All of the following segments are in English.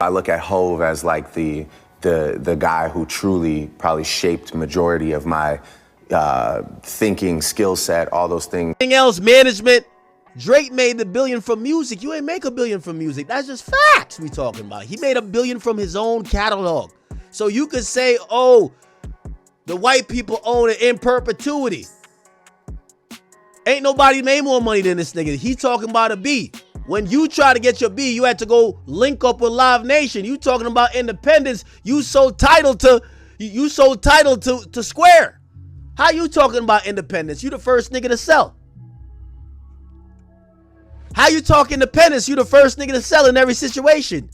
I look at Hove as like the guy who truly probably shaped majority of my thinking, skill set, all those things. Anything else, management. Drake made the billion from music. You ain't make a billion from music. That's just facts we talking about. He made a billion from his own catalog. So you could say, oh, the white people own it in perpetuity. Ain't nobody made more money than this nigga. He talking about a B. When you try to get your B, you had to go link up with Live Nation. You talking about independence. You so titled to Square. How you talking about independence? You the first nigga to sell. How you talk independence? You the first nigga to sell in every situation.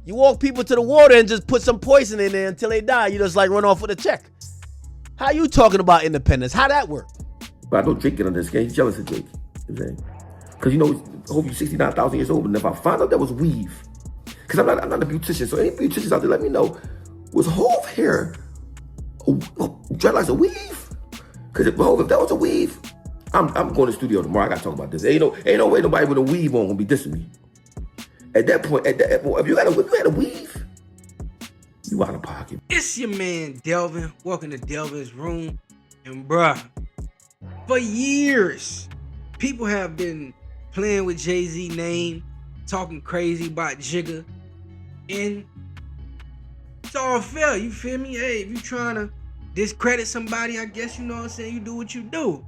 You walk people to the water and just put some poison in there until they die. You just like run off with a check. How you talking about independence? How that work? But I know Drake get on this game. He's jealous of Drake. You know what I'm saying? Because, you know, I hope you're 69,000 years old, and if I find out that was weave, because I'm not a beautician, so any beauticians out there, let me know, was Hove hair dreadlocks a weave? Because if that was a weave, I'm going to the studio tomorrow. I got to talk about this. Ain't no way nobody with a weave on gonna be dissing me. At that point, if you had a weave, you out of pocket. It's your man Delvin. Welcome to Delvin's Room. And bruh, for years, people have been playing with Jay-Z name, talking crazy about Jigga, and it's all fair, you feel me? Hey, if you trying to discredit somebody, I guess, you know what I'm saying, you do what you do.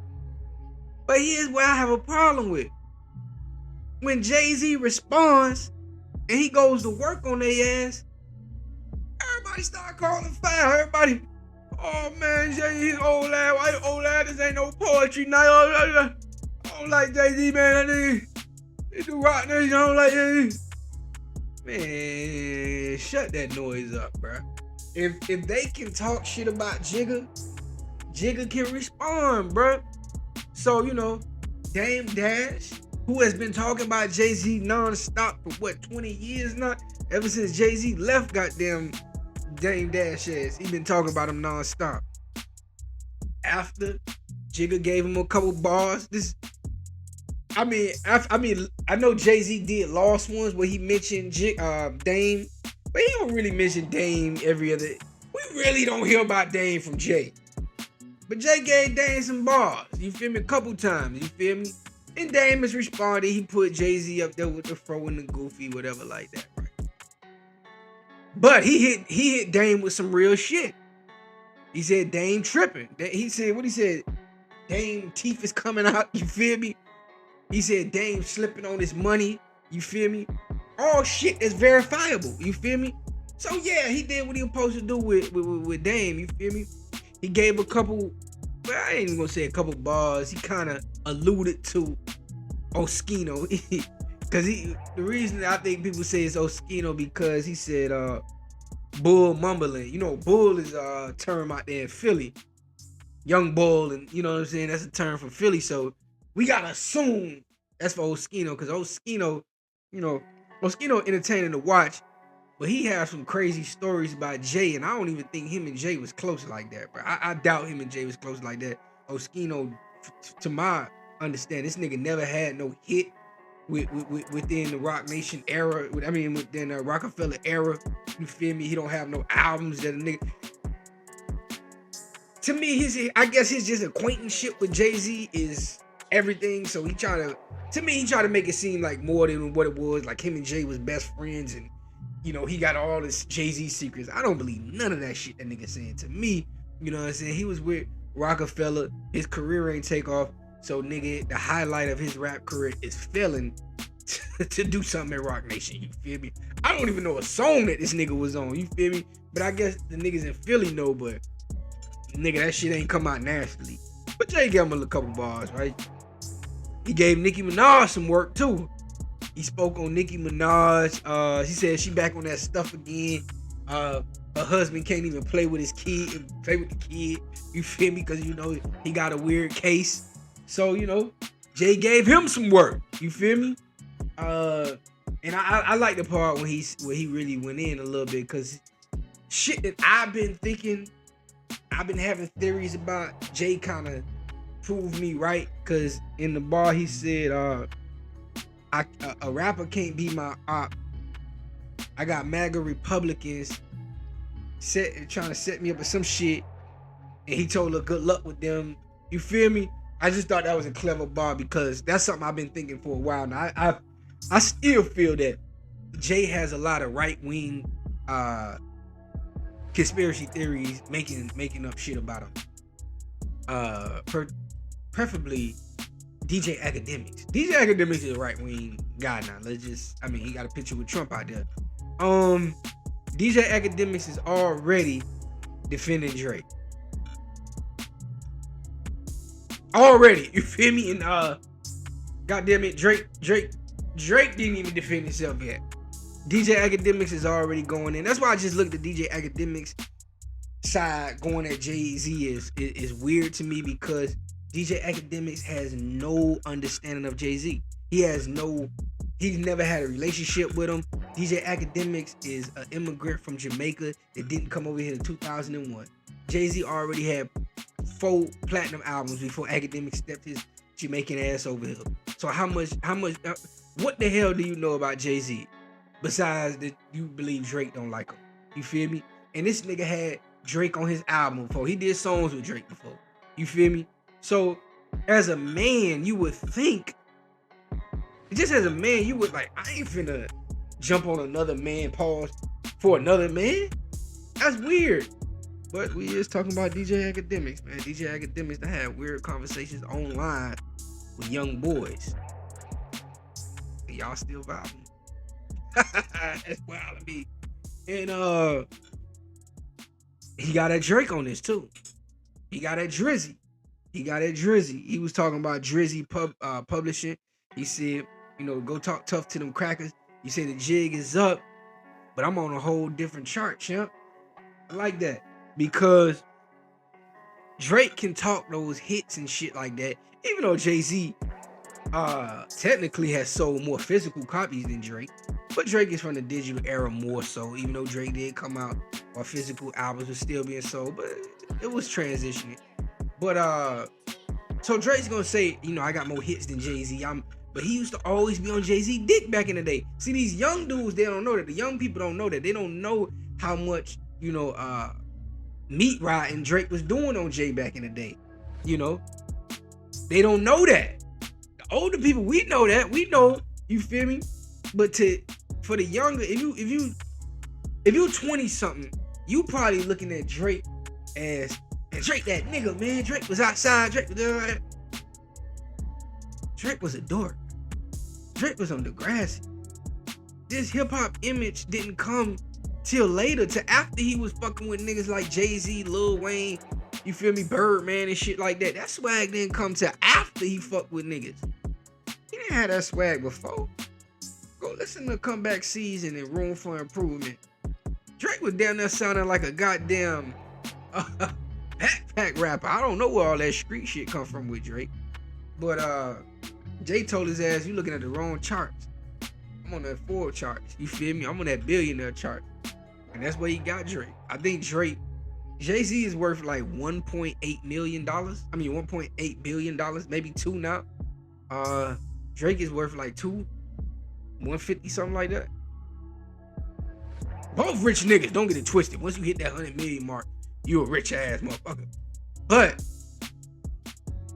But here's where I have a problem with. When Jay-Z responds, and he goes to work on their ass, everybody start calling foul. Everybody, oh man, Jay-Z's old ass, why old ass, this ain't no poetry night. I don't like Jay-Z, man. That nigga, he do rock niggas, I don't like Jay-Z. Man, shut that noise up, bro. If they can talk shit about Jigga, Jigga can respond, bro. So, you know, Dame Dash, who has been talking about Jay-Z non-stop for what, 20 years now? Ever since Jay-Z left goddamn Dame Dash ass, he been talking about him non-stop. After Jigga gave him a couple bars, I know Jay-Z did Lost ones where he mentioned Dame, but he don't really mention Dame every other. We really don't hear about Dame from Jay. But Jay gave Dame some bars, you feel me, a couple times, you feel me? And Dame has responded, he put Jay-Z up there with the fro and the goofy, whatever like that, right? But he hit Dame with some real shit. He said Dame tripping. He said, what he said? Dame teeth is coming out, you feel me? He said Dame slipping on his money, you feel me? All shit is verifiable, you feel me? So yeah, he did what he was supposed to do with Dame, you feel me? He gave a couple, well, I ain't even gonna say a couple bars. He kind of alluded to Oskino. Because the reason I think people say it's Oskino because he said bull mumbling. You know, bull is a term out there in Philly. Young bull, and you know what I'm saying? That's a term for Philly. So we gotta assume that's for Oskino, because Oskino, you know, Oskino entertaining to watch. But he has some crazy stories about Jay, and I don't even think him and Jay was close like that, bro. I doubt him and Jay was close like that. Oskino, to my understanding, this nigga never had no hit within the Rock Nation era. Within the Rockefeller era. You feel me? He don't have no albums that a nigga. To me, I guess his just acquaintanceship with Jay-Z is everything. So he tried to make it seem like more than what it was. Like him and Jay was best friends, and you know, he got all this Jay-Z secrets. I don't believe none of that shit that nigga saying. To me, you know what I'm saying? He was with Rockefeller. His career ain't take off. So, nigga, the highlight of his rap career is failing to do something at Rock Nation. You feel me? I don't even know a song that this nigga was on. You feel me? But I guess the niggas in Philly know, but nigga, that shit ain't come out nationally. But Jay gave him a couple bars, right? He gave Nicki Minaj some work, too. He spoke on Nicki Minaj. He said she back on that stuff again. Her husband can't even play with his kid and play with the kid. You feel me? Because, you know, he got a weird case. So, you know, Jay gave him some work. You feel me? And I like the part when he really went in a little bit, because shit that I've been thinking, I've been having theories about, Jay kind of proved me right. Because in the bar he said, a rapper can't be my op I got MAGA Republicans trying to set me up with some shit, and he told her good luck with them. You feel me? I just thought that was a clever bar because that's something I've been thinking for a while now. I still feel that Jay has a lot of right wing conspiracy theories, making up shit about him. Preferably DJ Akademiks. DJ Akademiks is a right wing guy now. He got a picture with Trump out there. DJ Akademiks is already defending Drake. Already, you feel me? And goddamn it, Drake didn't even defend himself yet. DJ Akademiks is already going in. That's why I just looked at DJ Akademiks side going at Jay-Z is weird to me because DJ Akademiks has no understanding of Jay-Z. He's never had a relationship with him. DJ Akademiks is an immigrant from Jamaica that didn't come over here in 2001. Jay-Z already had 4 platinum albums before Akademiks stepped his Jamaican ass over here. So what the hell do you know about Jay-Z? Besides that you believe Drake don't like him. You feel me? And this nigga had Drake on his album before. He did songs with Drake before. You feel me? So as a man, you would think, just as a man, you would like, I ain't finna jump on another man, pause for another man. That's weird. But we is talking about DJ Akademiks, man. DJ Akademiks that had weird conversations online with young boys. And y'all still vibing. That's wild to me. And he got a Drake on this too. He got a Drizzy. He was talking about Drizzy publishing. He said, go talk tough to them crackers. He said the jig is up, but I'm on a whole different chart, champ. I like that because Drake can talk those hits and shit like that. Even though Jay-Z technically has sold more physical copies than Drake, but Drake is from the digital era more so. Even though Drake did come out while physical albums were still being sold, but it was transitioning. But so Drake's gonna say, I got more hits than Jay-Z. But he used to always be on Jay-Z dick back in the day. See, these young dudes, they don't know that. The young people don't know that. They don't know how much, meat riding Drake was doing on Jay back in the day. They don't know that. The older people, we know that. We know, you feel me? But for the younger, if you 20 something, you probably looking at Drake as Drake that nigga, man. Drake was outside. Drake was a dork. Drake was on Degrassi. This hip-hop image didn't come till later, to after he was fucking with niggas like Jay-Z, Lil Wayne, you feel me, Birdman and shit like that. That swag didn't come till after he fucked with niggas. He didn't have that swag before. Go listen to Comeback Season and Room for Improvement. Drake was down there sounding like a goddamn backpack rapper. I don't know where all that street shit come from with Drake. But Jay told his ass, you looking at the wrong charts. I'm on that Forbes chart. You feel me? I'm on that billionaire chart. And that's where he got Drake. I think Jay-Z is worth like $1.8 million. $1.8 billion, maybe 2 now. Drake is worth like 150, something like that. Both rich niggas, don't get it twisted. Once you hit that 100 million mark, you a rich ass motherfucker. But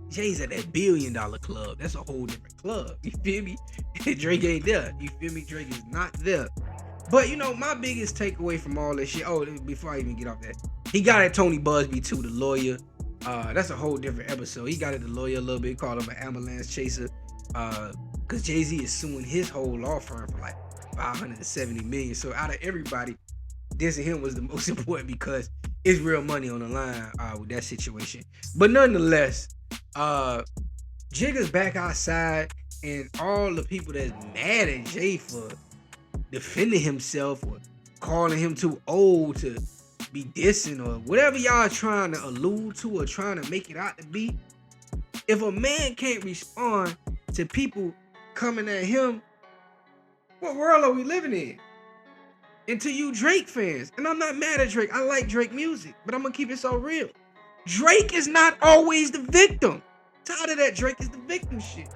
Jay's at that $1 billion club. That's a whole different club. You feel me? Drake ain't there. You feel me? Drake is not there. But my biggest takeaway from all this shit. Oh, before I even get off that, he got at Tony Busby too, the lawyer. That's a whole different episode. He got at the lawyer a little bit, called him an ambulance chaser. Cause Jay-Z is suing his whole law firm for like $570 million. So out of everybody, this and him was the most important because it's real money on the line with that situation. But nonetheless, Jigga's back outside, and all the people that's mad at Jay for defending himself or calling him too old to be dissing or whatever y'all trying to allude to or trying to make it out to be. If a man can't respond to people coming at him, what world are we living in? And to you Drake fans, and I'm not mad at Drake, I like Drake music, but I'm gonna keep it so real. Drake is not always the victim. Tired of that Drake is the victim shit.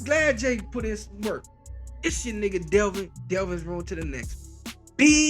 Glad Jay put in some work. It's your nigga Delvin's room to the next one. Be